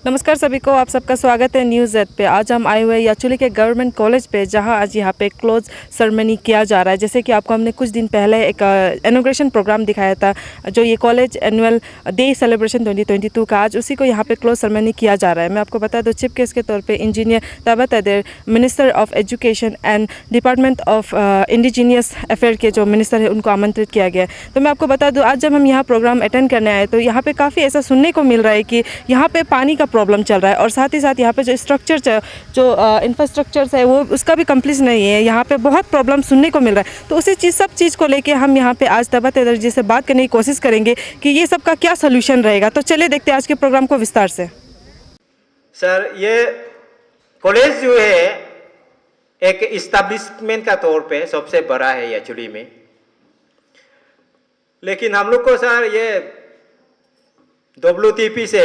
नमस्कार सभी को, आप सबका स्वागत है न्यूज़ जेड पे। आज हम आए हुए याचुली के गवर्नमेंट कॉलेज पे, जहां आज यहाँ पे क्लोज सेरेमनी किया जा रहा है। जैसे कि आपको हमने कुछ दिन पहले एक इनॉग्रेशन प्रोग्राम दिखाया था, जो ये कॉलेज एनुअल डे सेलिब्रेशन 2022 का, आज उसी को यहाँ पे क्लोज सेरेमनी किया जा रहा है। मैं आपको बता दूँ, चीफ गेस्ट के तौर पर इंजीनियर तबत अदेर, minister of education and department of indigenous affair के जो मिनिस्टर है, उनको आमंत्रित किया गया है। तो मैं आपको बता दूँ, आज जब हम यहाँ प्रोग्राम अटेंड करने आए तो यहाँ पर काफ़ी ऐसा सुनने को मिल रहा है कि यहाँ पर पानी का प्रॉब्लम चल रहा है, और साथ ही साथ यहाँ पे जो स्ट्रक्चर जो इंफ्रास्ट्रक्चर्स है वो उसका भी कंप्लीट नहीं है। यहाँ पे बहुत प्रॉब्लम सुनने को मिल रहा है। तो उसी सब चीज़ को लेके हम यहाँ पे आज तबत अदेर जी से बात करने की कोशिश करेंगे कि ये सब का क्या सोल्यूशन रहेगा। तो चलिए देखते हैं आज के प्रोग्राम को विस्तार से। सर, ये कॉलेज जो है एक इस्टेब्लिशमेंट का तौर पे सबसे बड़ा है याचुली में, लेकिन हम लोग को सर ये WTP से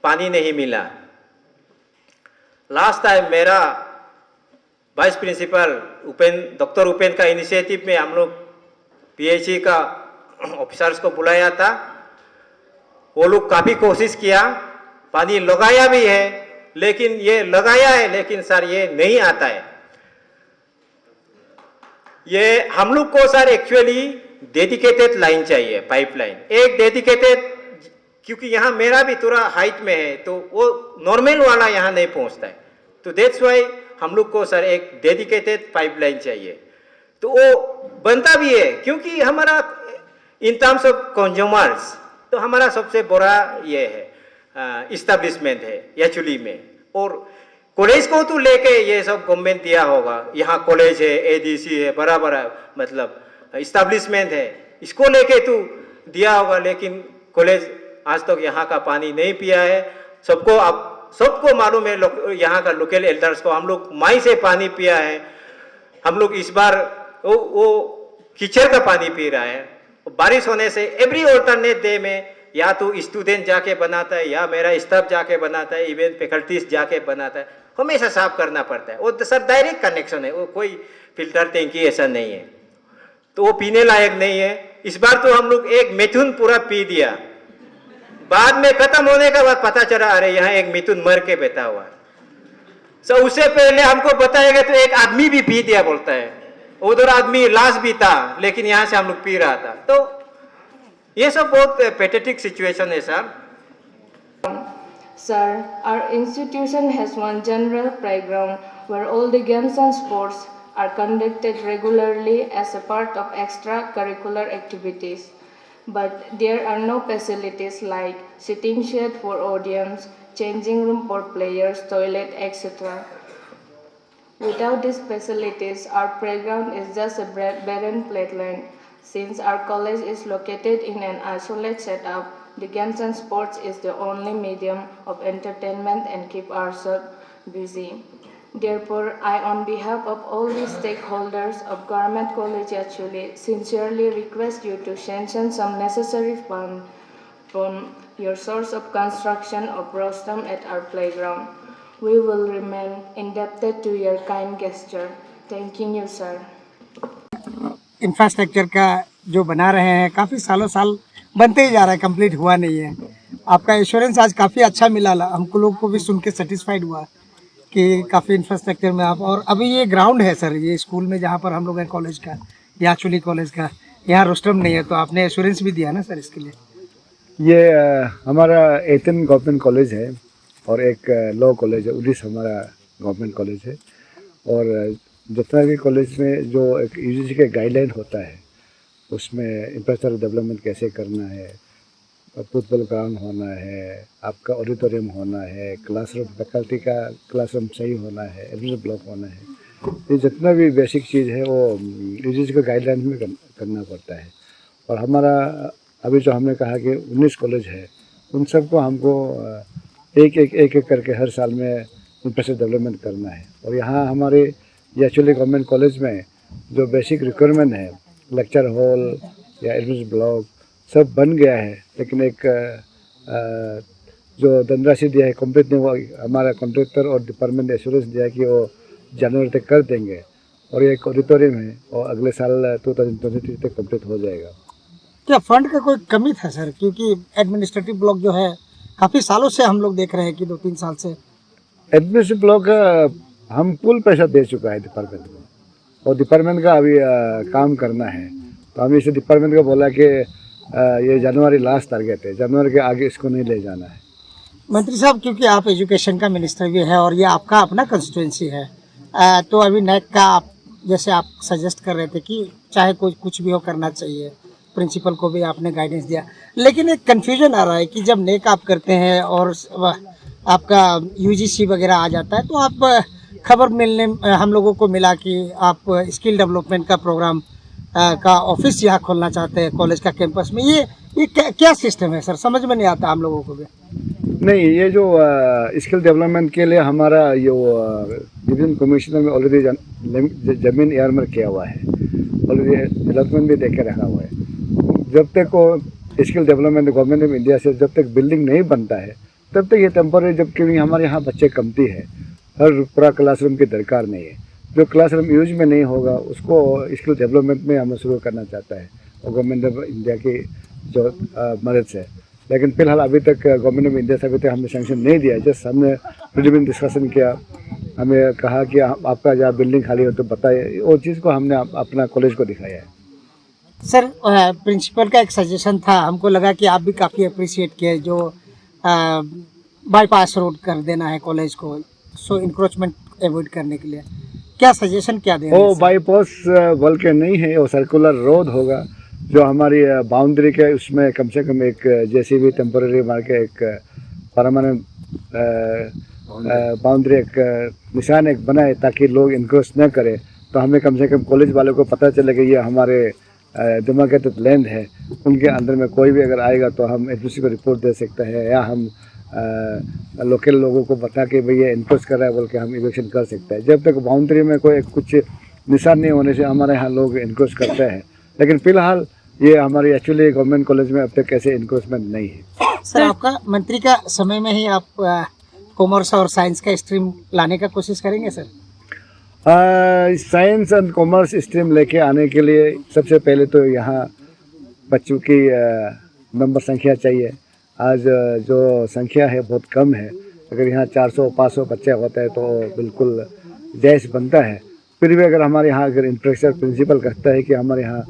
पानी नहीं मिला। लास्ट टाइम मेरा वाइस प्रिंसिपल डॉक्टर उपेन का इनिशिएटिव में हम लोग PHE का ऑफिसर्स को बुलाया था। वो लोग काफ़ी कोशिश किया, पानी लगाया भी है, लेकिन ये लगाया है लेकिन सर ये नहीं आता है। ये हम लोग को सर एक्चुअली डेडिकेटेड लाइन चाहिए, पाइपलाइन एक डेडिकेटेड, क्योंकि यहाँ मेरा भी थोड़ा हाइट में है तो वो नॉर्मल वाला यहाँ नहीं पहुँचता है। तो दैट्स वाई हम लोग को सर एक डेडिकेटेड पाइपलाइन चाहिए। तो वो बनता भी है, क्योंकि हमारा इन टर्म्स ऑफ कंज्यूमर्स तो हमारा सबसे बड़ा ये है इस्टेब्लिशमेंट है याचुली में। और कॉलेज को तो लेके ये सब गवर्नमेंट दिया होगा, यहाँ कॉलेज है, ADC है, बड़ा बड़ा मतलब इस्टेब्लिशमेंट है, इसको लेके तो दिया होगा। लेकिन कॉलेज आज तक यहाँ का पानी नहीं पिया है। सबको मालूम है, यहाँ का लोकल एल्डर्स को, हम लोग माई से पानी पिया है। हम लोग इस बार वो कीचड़ का पानी पी रहा है। बारिश होने से एवरी ऑल्टरनेट डे में या तो स्टूडेंट जाके बनाता है या मेरा स्टाफ जाके बनाता है, इवन फैकल्टीज जाके बनाता है, हमेशा साफ करना पड़ता है। वो सर डायरेक्ट कनेक्शन है, वो कोई फिल्टर टैंकी ऐसा नहीं है, तो वो पीने लायक नहीं है। इस बार तो हम लोग एक मिथुन पूरा पी दिया, बाद में खत्म होने के बाद पता चला अरे यहाँ एक मिथुन मर के बैठा हुआ है। सो उससे पहले हमको बताएगा तो एक आदमी भी पी दिया बोलता है, उधर आदमी लाश भी था, लेकिन यहाँ से हम लोग पी रहा था। तो ये सब बहुत पैथेटिक सिचुएशन है sir. Sir, our institution has one general playground where all the games and sports are conducted regularly as a part of extracurricular activities. But there are no facilities like sitting shed for audience, changing room for players, toilet, etc. Without these facilities, our playground is just a barren playland. Since our college is located in an isolated setup, the games and sports is the only medium of entertainment and keep ourselves busy. Therefore, I, on behalf of all the stakeholders of Government College Yachuli, sincerely request you to sanction some necessary fund from your source of construction of rostrum at our playground. We will remain indebted to your kind gesture. Thanking you, sir. Infrastructure का जो बना रहे हैं, काफ़ी साल बनते ही जा रहा है, कंप्लीट हुआ नहीं है। आपका एश्योरेंस आज काफ़ी अच्छा मिला, हमको लोग को भी सुन के सेटिस्फाइड हुआ कि काफ़ी इंफ्रास्ट्रक्चर में आप। और अभी ये ग्राउंड है सर, ये स्कूल में जहाँ पर हम लोग हैं कॉलेज का, याचुली कॉलेज का, यहाँ रोस्टरम नहीं है, तो आपने एश्योरेंस भी दिया ना सर इसके लिए? ये हमारा 18 गवर्नमेंट कॉलेज है और एक लॉ कॉलेज है, उड़ीस हमारा गवर्नमेंट कॉलेज है। और जितना भी कॉलेज में जो एक UGC के गाइडलाइन होता है, उसमें इंफ्रास्ट्रक्चर डेवलपमेंट कैसे करना है, फुटबॉल ग्राउंड होना है, आपका ऑडिटोरियम होना है, क्लासरूम फैकल्टी का क्लासरूम सही होना है, एडमिशन ब्लॉक होना है, ये जितना भी बेसिक चीज़ है वो UGC के गाइडलाइन में करना पड़ता है। और हमारा अभी जो हमने कहा कि 19 कॉलेज है, उन सबको हमको एक करके हर साल में इंफ्रास्ट्रक्चर डेवलपमेंट करना है। और यहाँ हमारे याचुली गवर्नमेंट कॉलेज में जो बेसिक रिक्वायरमेंट है, लेक्चर हॉल या एडमिशन ब्लॉक सब बन गया है, लेकिन एक जो धनराशि दिया है कंप्लीट नहीं हुआ। हमारा कॉन्ट्रैक्टर और डिपार्टमेंट ने एश्योरेंस दिया कि वो जनवरी तक कर देंगे, और ये एक ऑडिटोरियम है और अगले साल 2023 तक कंप्लीट हो जाएगा। क्या फंड का कोई कमी था सर? क्योंकि एडमिनिस्ट्रेटिव ब्लॉक जो है काफ़ी सालों से हम लोग देख रहे हैं कि 2-3 साल से। एडमिनिस्ट्रेटिव ब्लॉक हम फुल पैसा दे चुका है डिपार्टमेंट को, और डिपार्टमेंट का अभी काम करना है। तो हम इसे डिपार्टमेंट को बोला कि ये जनवरी लास्ट टारगेट है, जनवरी के आगे इसको नहीं ले जाना है। मंत्री साहब, क्योंकि आप एजुकेशन का मिनिस्टर भी है और ये आपका अपना कंस्टिट्यूंसी है, तो अभी नेक का आप जैसे आप सजेस्ट कर रहे थे कि चाहे कुछ भी हो करना चाहिए, प्रिंसिपल को भी आपने गाइडेंस दिया, लेकिन एक कन्फ्यूजन आ रहा है कि जब नेक आप करते हैं और आपका यूजीसी वगैरह आ जाता है तो आप खबर मिलने हम लोगों को मिला कि आप स्किल डेवलपमेंट का प्रोग्राम का ऑफिस यहाँ खोलना चाहते हैं कॉलेज का कैंपस में। ये क्या सिस्टम है सर, समझ में नहीं आता हम लोगों को भी। नहीं, ये जो स्किल डेवलपमेंट के लिए हमारा जो डिवीजन कमिश्नर में ऑलरेडी जमीन एयरमार्क किया हुआ है, ऑलरेडी डेवलपमेंट भी देख के रखा हुआ है। जब तक को skill development government of India से जब तक बिल्डिंग नहीं बनता है तब तक ये टेम्पोररी, जबकि हमारे यहाँ बच्चे कमती है, हर पूरा क्लासरूम की दरकार नहीं है। जो क्लासरूम यूज में नहीं होगा उसको स्किल डेवलपमेंट में हम शुरू करना चाहता है और गवर्नमेंट ऑफ इंडिया की जो मदद से। लेकिन फिलहाल अभी तक गवर्नमेंट ऑफ इंडिया से अभी तक हमने सैंक्शन नहीं दिया। जस्ट हमने प्रिलिमिनरी डिस्कशन किया, हमें कहा कि आपका जहाँ बिल्डिंग खाली हो तो बताइए, वो चीज़ को हमने अपना कॉलेज को दिखाया है। सर, प्रिंसिपल का एक सजेशन था, हमको लगा कि आप भी काफ़ी अप्रिशिएट किए, जो बाईपास रोड कर देना है कॉलेज को, सो इंक्रोचमेंट अवॉइड करने के लिए क्या सजेशन क्या देना? वो बाईपास बोल के नहीं है, वो सर्कुलर रोड होगा जो हमारी बाउंड्री के उसमें कम से कम एक जेसीबी टेम्पोररी मार के एक परमानेंट बाउंड्री, एक निशान एक बनाए ताकि लोग इंक्रोच न करें। तो हमें कम से कम कॉलेज वालों को पता चले कि ये हमारे डेमोक्रेटिक लैंड है, उनके अंदर में कोई भी अगर आएगा तो हम एडमिनिस्ट्रेशन को रिपोर्ट दे सकते हैं, या हम लोकल लोगों को बता के भैया इंक्रोच कर रहा है बोल के हम इवेक्शन कर सकते हैं। जब तक बाउंड्री में कोई कुछ निशान नहीं होने से हमारे यहाँ लोग इंक्रोच करते हैं। लेकिन फिलहाल ये हमारी एक्चुअली गवर्नमेंट कॉलेज में अब तक ऐसे इंक्रोचमेंट नहीं है। सर, आपका मंत्री का समय में ही आप कॉमर्स और साइंस का स्ट्रीम लाने का कोशिश करेंगे sir? Science and commerce stream लेके आने के लिए सबसे पहले तो यहाँ बच्चों की नंबर संख्या चाहिए। आज जो संख्या है बहुत कम है, अगर यहाँ 400-500 बच्चे होते हैं तो बिल्कुल जायज़ बनता है। फिर भी अगर हमारे यहाँ अगर इंफ्रास्ट्रक्चर प्रिंसिपल कहता है कि हमारे यहाँ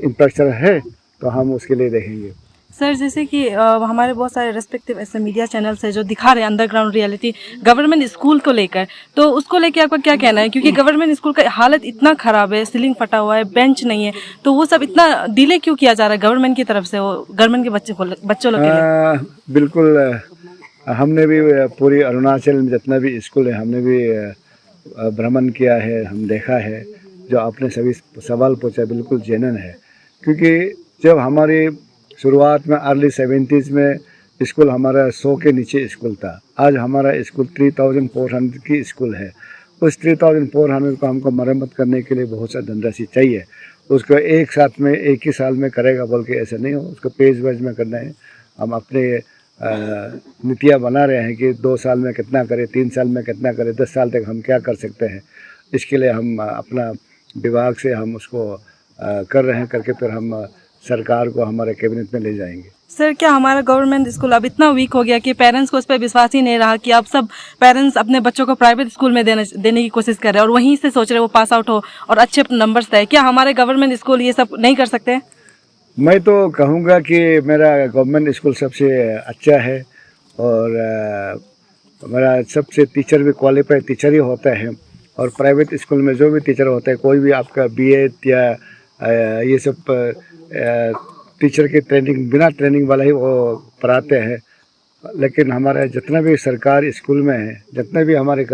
इंफ्रास्ट्रक्चर है तो हम उसके लिए देखेंगे। सर, जैसे कि हमारे बहुत सारे रेस्पेक्टिव ऐसे मीडिया चैनल्स है जो दिखा रहे हैं अंडरग्राउंड रियलिटी गवर्नमेंट स्कूल को लेकर, तो उसको लेकर आपका क्या कहना है? क्योंकि गवर्नमेंट स्कूल का हालत इतना ख़राब है, सीलिंग फटा हुआ है, बेंच नहीं है, तो वो सब इतना डिले क्यों किया जा रहा है गवर्नमेंट की तरफ से, वो गवर्नमेंट के बच्चों लोग के लिए? बिल्कुल, हमने भी पूरी अरुणाचल में जितना भी स्कूल है हमने भी भ्रमण किया है, हम देखा है। जो आपने सभी सवाल पूछा बिल्कुल जेन्युइन है, क्योंकि जब हमारी शुरुआत में अर्ली 70s में स्कूल हमारा 100 के नीचे स्कूल था, आज हमारा स्कूल 3400 की स्कूल है। उस 3400 को हमको मरम्मत करने के लिए बहुत सा धनराशि चाहिए। उसको एक साथ में एक ही साल में करेगा बोल के ऐसा नहीं हो, उसको पेज वाइज में करना है। हम अपने नीतियाँ बना रहे हैं कि 2 साल में कितना करें, 3 साल में कितना करें, 10 साल तक हम क्या कर सकते हैं। इसके लिए हम अपना विभाग से हम उसको कर रहे हैं, करके फिर हम सरकार को हमारे कैबिनेट में ले जाएंगे। सर, क्या हमारा गवर्नमेंट स्कूल अब इतना वीक हो गया कि पेरेंट्स को उस पर विश्वास ही नहीं रहा कि अब सब पेरेंट्स अपने बच्चों को प्राइवेट स्कूल में देने की कोशिश कर रहे हैं और वहीं से सोच रहे हैं वो पास आउट हो और अच्छे नंबर्स दें? क्या हमारे गवर्नमेंट स्कूल ये सब नहीं कर सकते? मैं तो कहूँगा कि मेरा गवर्नमेंट स्कूल सबसे अच्छा है और मेरा सबसे टीचर भी क्वालिफाइड टीचर ही होता है। और प्राइवेट स्कूल में जो भी टीचर होता है, कोई भी आपका BEd या ये सब टीचर की ट्रेनिंग बिना ट्रेनिंग वाला ही वो पढ़ाते हैं। लेकिन हमारा जितना भी सरकार स्कूल में है, जितने भी हमारे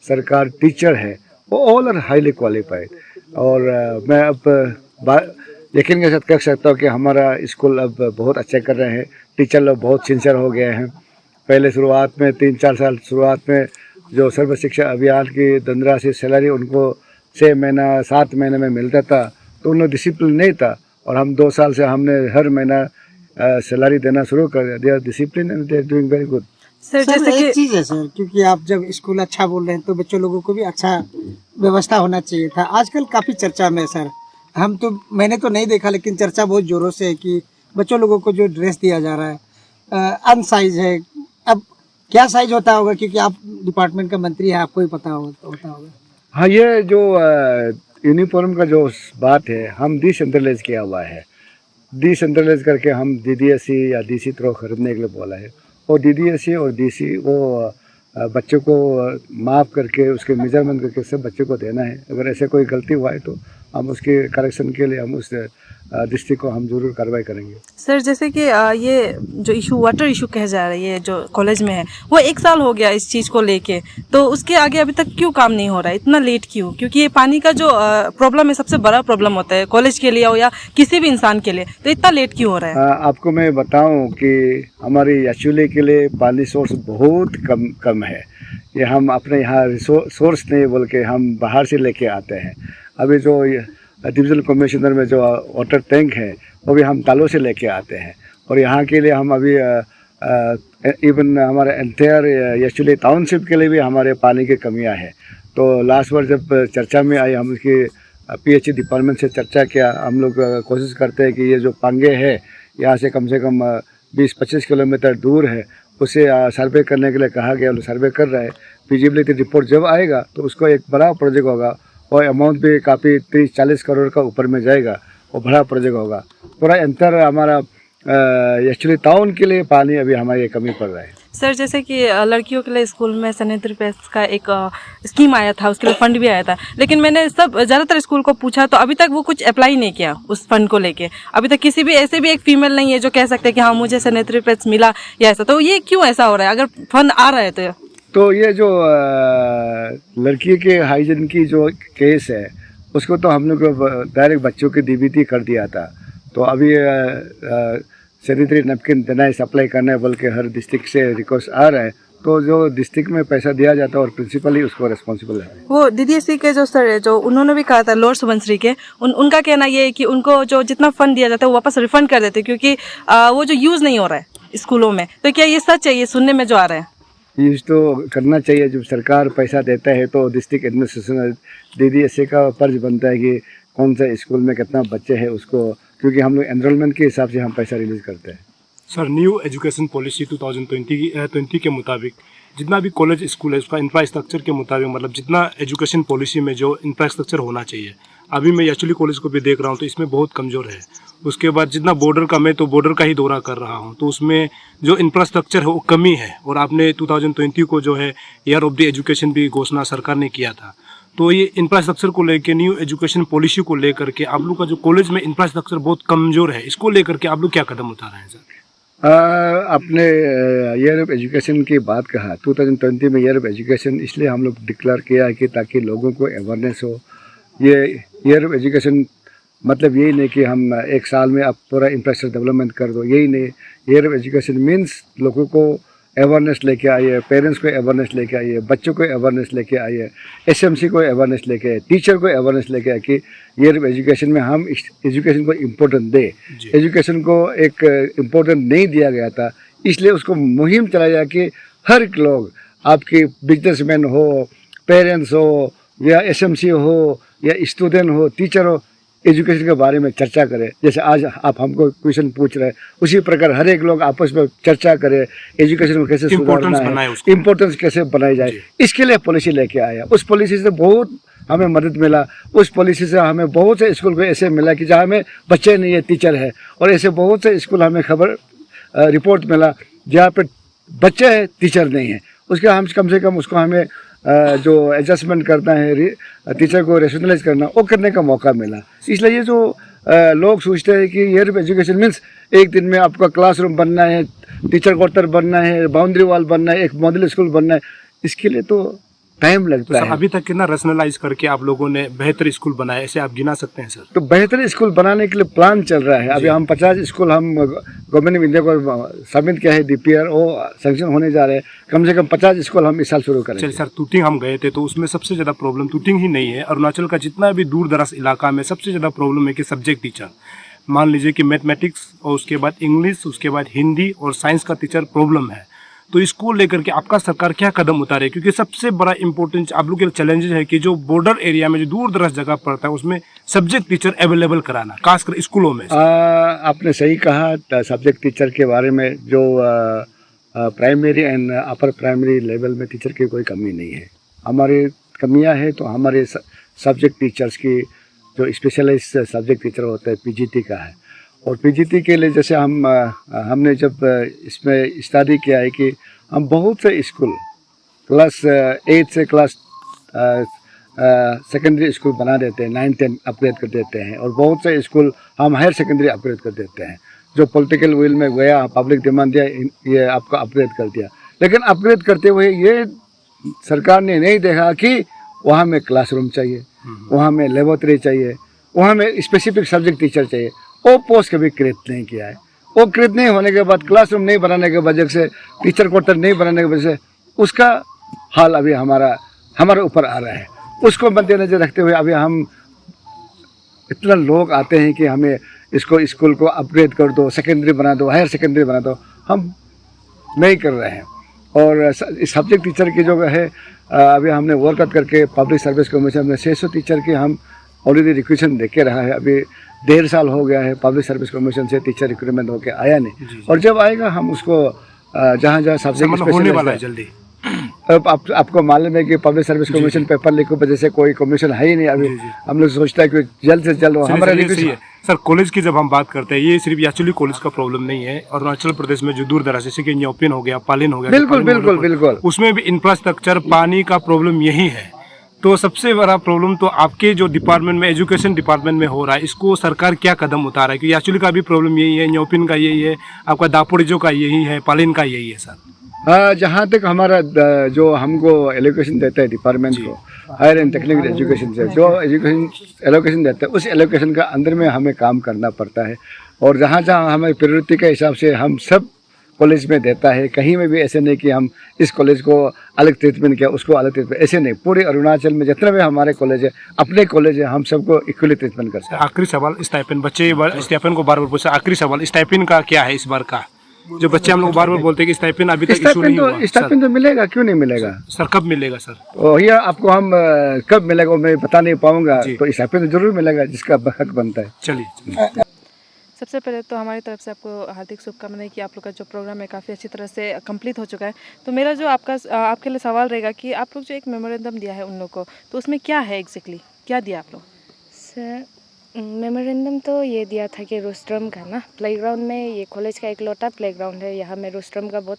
सरकार टीचर है, वो ऑल आर हाईली क्वालिफाइड। और मैं अब यकीन के साथ कह सकता हूँ कि हमारा स्कूल अब बहुत अच्छा कर रहे हैं। टीचर लोग बहुत सिंसियर हो गए हैं। पहले शुरुआत में 3-4 साल शुरुआत में जो सर्व शिक्षा अभियान की धनराशि सैलरी उनको 6 महीना 7 महीने में मिलता था, तो उन्हें डिसिप्लिन नहीं था। और हम 2 साल से हमने हर महीना सैलरी देना शुरू कर दिया। Discipline and they are doing very good. Sir, जैसे एक चीज़ है सर, क्योंकि आप जब स्कूल अच्छा बोल रहे हैं तो बच्चों लोगों को भी अच्छा व्यवस्था होना चाहिए था। आजकल काफ़ी चर्चा में सर, मैंने तो नहीं देखा, लेकिन चर्चा बहुत ज़ोरों से है कि बच्चों लोगों को जो ड्रेस दिया जा रहा है अनसाइज है, अब क्या साइज होता होगा, क्योंकि आप डिपार्टमेंट का मंत्री हैं, आपको ही पता होता होगा। हाँ, ये जो यूनिफॉर्म का जो बात है, हम डिसेंट्रलाइज किया हुआ है। डिसेंट्रलाइज करके हम DDSE या DC थ्रो खरीदने के लिए बोला है, और DDSE और DC वो बच्चों को माप करके उसके मेजरमेंट करके सब बच्चों को देना है। अगर ऐसे कोई गलती हुआ है तो हम उसके करेक्शन के लिए हम उस डिस्ट्रिक्ट को हम जरूर कार्रवाई करेंगे। सर जैसे कि ये जो इशू वाटर इशू कहे जा रहा है, ये जो कॉलेज में है, वो 1 साल हो गया इस चीज़ को लेके, तो उसके आगे अभी तक क्यों काम नहीं हो रहा है, इतना लेट क्यों? क्योंकि ये पानी का जो प्रॉब्लम है सबसे बड़ा प्रॉब्लम होता है कॉलेज के लिए हो या किसी भी इंसान के लिए, तो इतना लेट क्यों हो रहा है? आपको मैं बताऊं कि हमारी याचुली के लिए पानी सोर्स बहुत कम है। ये हम अपने यहाँ सोर्स नहीं बोल के हम बाहर से लेके आते हैं। अभी जो डिविजनल कमिश्नर में जो वाटर टैंक है वो भी हम तालों से लेके आते हैं, और यहाँ के लिए हम अभी इवन हमारे एंटायर याचुली टाउनशिप के लिए भी हमारे पानी की कमियाँ हैं। तो लास्ट बार जब चर्चा में आई, हम उसकी PH डिपार्टमेंट से चर्चा किया। हम लोग कोशिश करते हैं कि ये जो पांगे है यहाँ से कम 20-25 किलोमीटर दूर है, उसे सर्वे करने के लिए कहा गया। सर्वे कर रहा है। फिजिबिलिटी रिपोर्ट जब आएगा तो उसको एक बड़ा प्रोजेक्ट होगा, और अमाउंट भी काफ़ी 30-40 करोड़ का ऊपर में जाएगा। वो बड़ा प्रोजेक्ट होगा। पूरा एंटर हमारा एक्चुअली टाउन के लिए पानी अभी हमारी कमी पड़ रहा है। सर जैसे कि लड़कियों के लिए स्कूल में सैनिटरी पैड्स का एक स्कीम आया था, उसके लिए फंड भी आया था, लेकिन मैंने ज़्यादातर स्कूल को पूछा तो अभी तक वो कुछ अप्लाई नहीं किया उस फंड को लेके। अभी तक किसी भी ऐसे भी एक फीमेल नहीं है जो कह सकते कि हाँ मुझे सैनिटरी पैड्स मिला या ऐसा। तो ये क्यों ऐसा हो रहा है अगर फंड आ रहा है तो ये जो लड़की के हाइजीन की जो केस है उसको तो हम लोग डायरेक्ट बच्चों के DBT कर दिया था। तो अभी सैनिटरी नैपकिन देना है, सप्लाई करना है बोल के हर डिस्ट्रिक्ट से रिक्वेस्ट आ रहा है। तो जो डिस्ट्रिक्ट में पैसा दिया जाता है और प्रिंसिपल ही उसको रिस्पॉन्सिबल है। वो DDSE के जो सर है, जो उन्होंने भी कहा था लोअर सुबनश्री के, उनका कहना ये है कि उनको जो जितना फंड दिया जाता है वो वापस रिफंड कर देते, क्योंकि वो जो यूज़ नहीं हो रहा है स्कूलों में। तो क्या ये सच है, ये सुनने में जो आ रहा है? यूज तो करना चाहिए। जब सरकार पैसा देता है तो डिस्ट्रिक्ट एडमिनिस्ट्रेशन DDSE का फर्ज बनता है कि कौन सा स्कूल में कितना बच्चे हैं उसको, क्योंकि हम लोग एनरोलमेंट के हिसाब से हम पैसा रिलीज करते हैं। सर, न्यू एजुकेशन पॉलिसी 2020 के मुताबिक जितना भी कॉलेज स्कूल है उसका इंफ्रास्ट्रक्चर के मुताबिक, मतलब जितना एजुकेशन पॉलिसी में जो इंफ्रास्ट्रक्चर होना चाहिए, अभी मैं याचुली कॉलेज को भी देख रहा हूँ तो इसमें बहुत कमज़ोर है। उसके बाद जितना बॉर्डर का, मैं तो बॉर्डर का ही दौरा कर रहा हूँ, तो उसमें जो इंफ्रास्ट्रक्चर है वो कमी है। और आपने 2020 को जो है ईयर ऑफ द एजुकेशन भी घोषणा सरकार ने किया था। तो ये इंफ्रास्ट्रक्चर को लेकर, न्यू एजुकेशन पॉलिसी को लेकर के आप लोग का जो कॉलेज में इंफ्रास्ट्रक्चर बहुत कमज़ोर है, इसको लेकर के आप लोग क्या कदम उठा रहे हैं सर? आपने ईयर ऑफ एजुकेशन की बात कहा, 2020 में ईयर ऑफ एजुकेशन इसलिए हम लोग डिक्लेयर किया है कि ताकि लोगों को अवेयरनेस हो। ये ईयर ऑफ एजुकेशन मतलब यही नहीं कि हम एक साल में आप पूरा इंफ्रास्ट्रक्चर डेवलपमेंट कर दो, यही नहीं। ईयर ऑफ एजुकेशन मीन्स लोगों को अवेयरनेस लेके आइए, पेरेंट्स को अवेयरनेस लेके आइए, बच्चों को अवेयरनेस लेके आइए, SMC को अवेयरनेस लेके आइए, टीचर को अवेयरनेस लेके आए कि ईयर ऑफ एजुकेशन में हम एजुकेशन को इम्पोर्टेंट दें। एजुकेशन को एक इम्पोर्टेंट नहीं दिया गया था, इसलिए उसको मुहिम चलाया कि हर लोग, आपके बिजनेसमैन हो, पेरेंट्स हो, या SMC हो, या स्टूडेंट हो, टीचर हो, एजुकेशन के बारे में चर्चा करें। जैसे आज आप हमको क्वेश्चन पूछ रहे हैं, उसी प्रकार हर एक लोग आपस में चर्चा करें, एजुकेशन को कैसे सुधारना है, इम्पोर्टेंस कैसे बनाई जाए, इसके लिए पॉलिसी लेके आया। उस पॉलिसी से बहुत हमें मदद मिला। उस पॉलिसी से हमें बहुत से स्कूल को ऐसे मिला कि जहाँ में बच्चे नहीं है, टीचर है, और ऐसे बहुत से स्कूल हमें खबर रिपोर्ट मिला जहाँ पे बच्चे हैं, टीचर नहीं है। उसके हम कम से कम उसको हमें जो एडजस्टमेंट करना है, टीचर को रेशनलाइज करना, वो करने का मौका मिला। इसलिए ये जो लोग सोचते हैं कि ईयर ऑफ एजुकेशन मीन्स एक दिन में आपका क्लासरूम बनना है, टीचर क्वार्टर बनना है, बाउंड्री वॉल बनना है, एक मॉडल स्कूल बनना है, इसके लिए तो टाइम लगता है। अभी तक कितना रैशनलाइज करके आप लोगों ने बेहतर स्कूल बनाए, ऐसे आप गिना सकते हैं सर? तो बेहतर स्कूल बनाने के लिए प्लान चल रहा है। अभी हम 50 स्कूल हम गवर्नमेंट ऑफ इंडिया को सबमिट किया है, DPR वो सैंक्शन होने जा रहे हैं। कम से कम 50 स्कूल हम इस साल शुरू करेंगे। चलिए सर, तुटिंग हम गए थे तो उसमें सबसे ज़्यादा प्रॉब्लम तुटिंग ही नहीं है, अरुणाचल का जितना भी दूर दराज इलाका में सबसे ज़्यादा प्रॉब्लम है कि सब्जेक्ट टीचर। मान लीजिए कि मैथमेटिक्स और उसके बाद इंग्लिश, उसके बाद हिंदी और साइंस का टीचर प्रॉब्लम है। तो इसको लेकर के आपका सरकार क्या कदम उतारे? क्योंकि सबसे बड़ा इंपॉर्टेंट आप लोग के चैलेंजेस है कि जो बॉर्डर एरिया में जो दूर दराज जगह पड़ता है उसमें सब्जेक्ट टीचर अवेलेबल कराना, खासकर स्कूलों में। आपने सही कहा। सब्जेक्ट टीचर के बारे में जो primary and upper primary level में टीचर की कोई कमी नहीं है। हमारी कमियां हैं तो हमारे सब्जेक्ट टीचर्स की, जो स्पेशलाइज्ड सब्जेक्ट टीचर होता है पीजीटी का है। और पीजीटी के लिए जैसे हमने जब इसमें स्टडी किया है कि हम बहुत से स्कूल क्लास 8 से क्लास सेकेंडरी स्कूल बना देते हैं, 9-10 अपग्रेड कर देते हैं, और बहुत से स्कूल हम हायर सेकेंडरी अपग्रेड कर देते हैं। जो पॉलिटिकल विल में गया, पब्लिक डिमांड दिया, ये आपका अपग्रेड कर दिया। लेकिन अपग्रेड करते हुए ये सरकार ने नहीं देखा कि वहाँ में क्लासरूम चाहिए, वहाँ में लेबोरेटरी चाहिए, वहाँ में स्पेसिफिक सब्जेक्ट टीचर चाहिए। वो पोस्ट कभी क्रिएट नहीं किया है। वो क्रिएट नहीं होने के बाद, क्लासरूम नहीं बनाने के वजह से, टीचर क्वार्टर नहीं बनाने की वजह से उसका हाल अभी हमारे ऊपर आ रहा है। उसको मद्देनजर रखते हुए अभी हम इतना लोग आते हैं कि हमें इसको स्कूल को अपग्रेड कर दो, सेकेंडरी बना दो, हायर सेकेंडरी बना दो, हम नहीं कर रहे हैं। और सब्जेक्ट टीचर की जो है अभी हमने वर्कआउट करके पब्लिक सर्विस कमीशन में 600 टीचर की हम ऑलरेडी रिक्वेशन दे के रहा है। अभी 1.5 साल हो गया है पब्लिक सर्विस कमीशन से टीचर रिक्रूटमेंट होके आया नहीं। और जब आएगा हम उसको जहाँ सब्जेक्ट होने वाला है जल्दी। अब आपको मालूम है कि public service commission paper leak की वजह से कोई कमीशन है ही नहीं। अभी हम लोग सोचता है कि जल्द से जल्द हमारा रिक्वेस्ट। सर, कॉलेज की जब हम बात करते हैं, ये सिर्फ याचुली कॉलेज का प्रॉब्लम नहीं है। अरुणाचल प्रदेश में जो दूर दराज जैसे कि न्योपिन हो गया, पालिन हो गया, बिल्कुल उसमें भी इंफ्रास्ट्रक्चर, पानी का प्रॉब्लम यही है। तो सबसे बड़ा प्रॉब्लम तो आपके जो डिपार्टमेंट में, एजुकेशन डिपार्टमेंट में हो रहा है, इसको सरकार क्या कदम उठा रहा है? क्योंकि याचुली का भी प्रॉब्लम यही है, न्योपिन का यही है, आपका दापोरिजो का यही है, पालिन का यही है सर। जहाँ तक हमारा जो हमको एलोकेशन देता है डिपार्टमेंट को, हायर एंड टेक्निकल एजुकेशन से जो एजुकेशन एलोकेशन देता है, उस एलोकेशन का अंदर में हमें काम करना पड़ता है। और जहाँ जहाँ हमें प्रायोरिटी के हिसाब से हम सब कॉलेज में देता है। कहीं में भी ऐसे नहीं कि हम इस कॉलेज को अलग ट्रीटमेंट किया, उसको अलग ट्रीटमेंट, ऐसे नहीं। पूरे अरुणाचल में जितने भी हमारे कॉलेज है, अपने कॉलेज है, हम सबको इक्वली ट्रीटमेंट करते हैं। आखिरी सवाल, स्टाइपेंड, बच्चे स्टाइपेंड को बार बार पूछा, आखिरी सवाल, स्टाइपेंड का क्या है इस बार का? जो बच्चे हम लोग बार बार बोलते हैं कि स्टाइपेंड अभी तक इशू नहीं हुआ। स्टाइपेंड तो मिलेगा, क्यों नहीं मिलेगा सर? कब मिलेगा सर? भैया आपको हम कब मिलेगा मैं बता नहीं पाऊंगा, तो स्टाइपेंड तो जरूर मिलेगा जिसका हक बनता है। चलिए। सबसे पहले तो हमारी तरफ से आपको हार्दिक शुभकामनाएं कि आप लोग का जो प्रोग्राम है काफ़ी अच्छी तरह से कंप्लीट हो चुका है। तो मेरा जो आपके लिए सवाल रहेगा कि आप लोग जो एक मेमोरेंडम दिया है उन लोग को, तो उसमें क्या है एग्जैक्टली, क्या दिया आप लोग? सर, मेमोरेंडम तो ये दिया था कि रोस्ट्रम का ना प्लेग्राउंड में, ये कॉलेज का इकलौता प्लेग्राउंड है यहाँ में, रोस्ट्रम का बहुत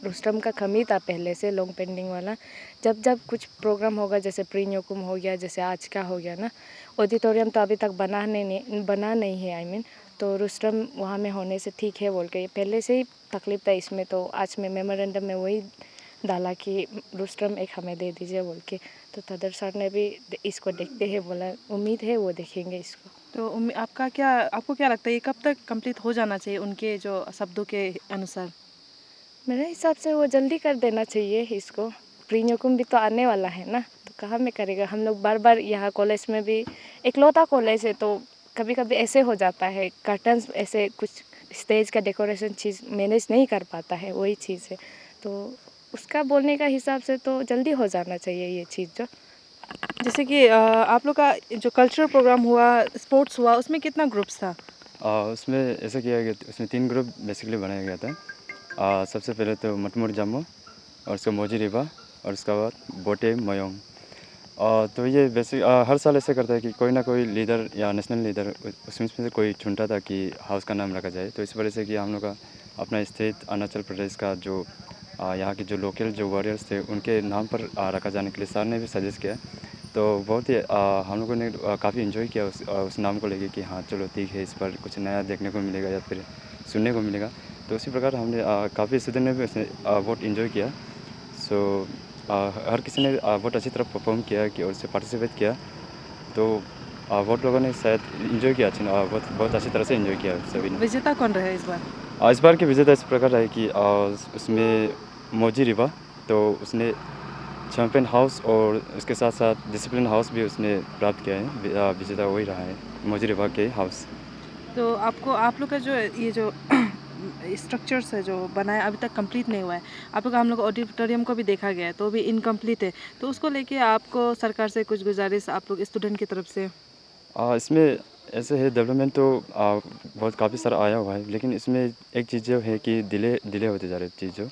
रोस्ट्रम का कमी था पहले से, लॉन्ग पेंडिंग वाला। जब कुछ प्रोग्राम होगा, जैसे प्री न्योकुम हो गया, जैसे आज का हो गया ना, ऑडिटोरियम तो अभी तक बना नहीं है तो रोस्ट्रम वहाँ में होने से ठीक है बोल के, पहले से ही तकलीफ था इसमें। तो आज में मेमोरेंडम में वही डाला कि रोस्ट्रम एक हमें दे दीजिए बोल के। तो तदर सर ने भी इसको देखते हैं बोला, उम्मीद है वो देखेंगे इसको। तो आपको क्या लगता है ये कब तक कंप्लीट हो जाना चाहिए उनके जो शब्दों के अनुसार? मेरे हिसाब से वो जल्दी कर देना चाहिए इसको। प्री न्योकुम भी तो आने वाला है ना, तो कहाँ में करेगा। हम लोग बार यहाँ कॉलेज में भी इकलौता कॉलेज है, तो कभी कभी ऐसे हो जाता है, कर्टन्स ऐसे कुछ स्टेज का डेकोरेशन चीज़ मैनेज नहीं कर पाता है, वही चीज़ है। तो उसका बोलने का हिसाब से तो जल्दी हो जाना चाहिए ये चीज़। जो जैसे कि आप लोग का जो कल्चरल प्रोग्राम हुआ, स्पोर्ट्स हुआ, उसमें कितना ग्रुप्स था? उसमें ऐसा किया गया, उसमें 3 ग्रुप बेसिकली बनाया गया था। सबसे पहले तो मटमुर जामो, और उसका मोजी रिबा, और उसके बाद बोटे मयोंग। तो ये बेसिक हर साल ऐसे करता है कि कोई ना कोई लीडर या नेशनल लीडर उसमें से कोई चुनता था कि हाउस का नाम रखा जाए। तो इस वजह से कि हम लोग का अपना स्टेट अरुणाचल प्रदेश का जो यहाँ के जो लोकल जो वॉरियर्स थे उनके नाम पर रखा जाने के लिए सर ने भी सजेस्ट किया। तो बहुत ही हम लोगों ने काफ़ी इन्जॉय किया उस नाम को लेके कि हाँ चलो ठीक है, इस पर कुछ नया देखने को मिलेगा या फिर सुनने को मिलेगा। तो उसी प्रकार हमने काफ़ी स्टूडेंट ने भी उसने बहुत इन्जॉय किया। सो हर किसी ने बहुत अच्छी तरह परफॉर्म किया कि और उससे पार्टिसिपेट किया। तो बहुत लोगों ने शायद इन्जॉय किया, बहुत अच्छी तरह से इन्जॉय किया सभी ने। विजेता कौन रहे इस बार? इस बार के विजेता इस प्रकार रहे कि उसमें मोजी रिबा, तो उसने चैम्पियन हाउस और उसके साथ साथ डिसिप्लिन हाउस भी उसने प्राप्त किया है। विजेता वही रहा है, मोजी रिबा के हाउस। तो आप लोग का जो ये जो स्ट्रक्चर्स है जो बनाया अभी तक कंप्लीट नहीं हुआ है, आप लोग हम लोग ऑडिटोरियम को भी देखा गया है तो भी इनकम्प्लीट है, तो उसको लेके आपको सरकार से कुछ गुजारिश आप लोग स्टूडेंट की तरफ से? इसमें ऐसे है डेवलपमेंट तो बहुत काफ़ी सारा आया हुआ है, लेकिन इसमें एक चीज़ जो है कि डिले होते जा रहे चीज़ जो,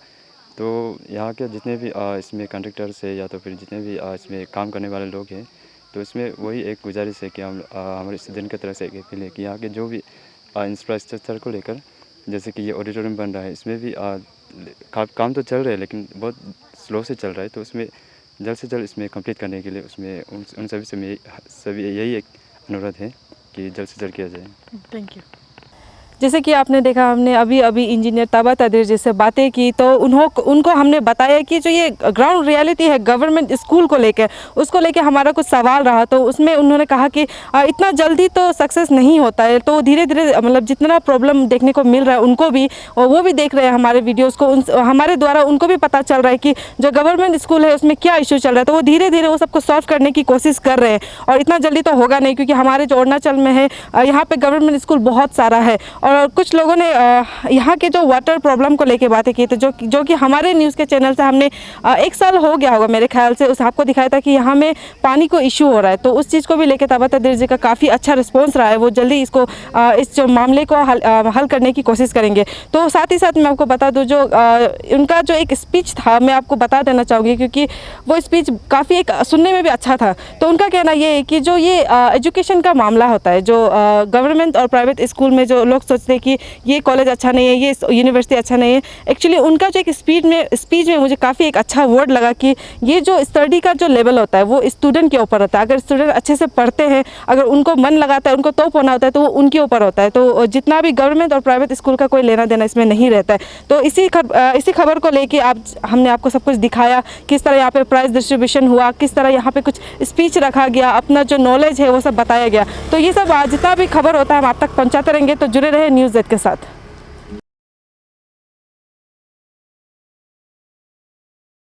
तो यहाँ के जितने भी इसमें कंडक्टर्स है या तो फिर जितने भी इसमें काम करने वाले लोग हैं, तो इसमें वही एक गुजारिश है कि हम हमारे स्टूडेंट की तरफ से एक अपील है कि यहाँ के जो भी इंफ्रास्ट्रक्चर को लेकर, जैसे कि ये ऑडिटोरियम बन रहा है, इसमें भी काम तो चल रहा है लेकिन बहुत स्लो से चल रहा है, तो उसमें जल्द से जल्द इसमें कंप्लीट करने के लिए उसमें उन सभी से सभी यही एक अनुरोध है कि जल्द से जल्द किया जाए। Thank you. जैसे कि आपने देखा, हमने अभी इंजीनियर ताबा तादिर जी से बातें की, तो उनको हमने बताया कि जो ये ग्राउंड रियलिटी है गवर्नमेंट स्कूल को लेकर, उसको लेकर हमारा कुछ सवाल रहा, तो उसमें उन्होंने कहा कि इतना जल्दी तो सक्सेस नहीं होता है, तो धीरे धीरे मतलब जितना प्रॉब्लम देखने को मिल रहा है उनको भी, और वो भी देख रहे हैं हमारे वीडियोज़ को, हमारे द्वारा उनको भी पता चल रहा है कि जो गवर्नमेंट स्कूल है उसमें क्या इशू चल रहा है, तो वो धीरे धीरे वो सबको सॉल्व करने की कोशिश कर रहे हैं। और इतना जल्दी तो होगा नहीं, क्योंकि हमारे जो अरुणाचल में है यहाँ पे गवर्नमेंट स्कूल बहुत सारा है। और कुछ लोगों ने यहाँ के जो वाटर प्रॉब्लम को लेके बातें की, तो जो कि हमारे न्यूज़ के चैनल से हमने 1 साल हो गया होगा मेरे ख्याल से, उस आपको दिखाया था कि यहाँ में पानी को इशू हो रहा है, तो उस चीज़ को भी लेके ताबा तादिर जी का काफ़ी अच्छा रिस्पॉन्स रहा है। वो जल्दी इस जो मामले को हल करने की कोशिश करेंगे। तो साथ ही साथ मैं आपको बता दूँ, जो उनका जो एक स्पीच था, मैं आपको बता देना चाहूँगी, क्योंकि वो स्पीच काफ़ी एक सुनने में भी अच्छा था। तो उनका कहना ये है कि जो ये एजुकेशन का मामला होता है, जो गवर्नमेंट और प्राइवेट स्कूल में जो लोग सोचते हैं कि ये कॉलेज अच्छा नहीं है, ये यूनिवर्सिटी अच्छा नहीं है, एक्चुअली उनका जो एक स्पीच में मुझे काफ़ी एक अच्छा वर्ड लगा कि ये जो स्टडी का जो लेवल होता है वो स्टूडेंट के ऊपर होता है। अगर स्टूडेंट अच्छे से पढ़ते हैं, अगर उनको मन लगाता है, उनको तोप होना होता है, तो वो उनके ऊपर होता है। तो जितना भी गवर्नमेंट और प्राइवेट स्कूल का कोई लेना देना इसमें नहीं रहता है। तो इसी खबर को लेके हमने आपको सब कुछ दिखाया, किस तरह यहाँ पे प्राइज डिस्ट्रीब्यूशन हुआ, किस तरह यहाँ पे कुछ स्पीच रखा गया, अपना जो नॉलेज है वो सब बताया गया। तो ये सब जितना भी खबर होता है हम आप तक पहुँचाते रहेंगे, तो जुड़े रहे न्यूज़ जेड के साथ।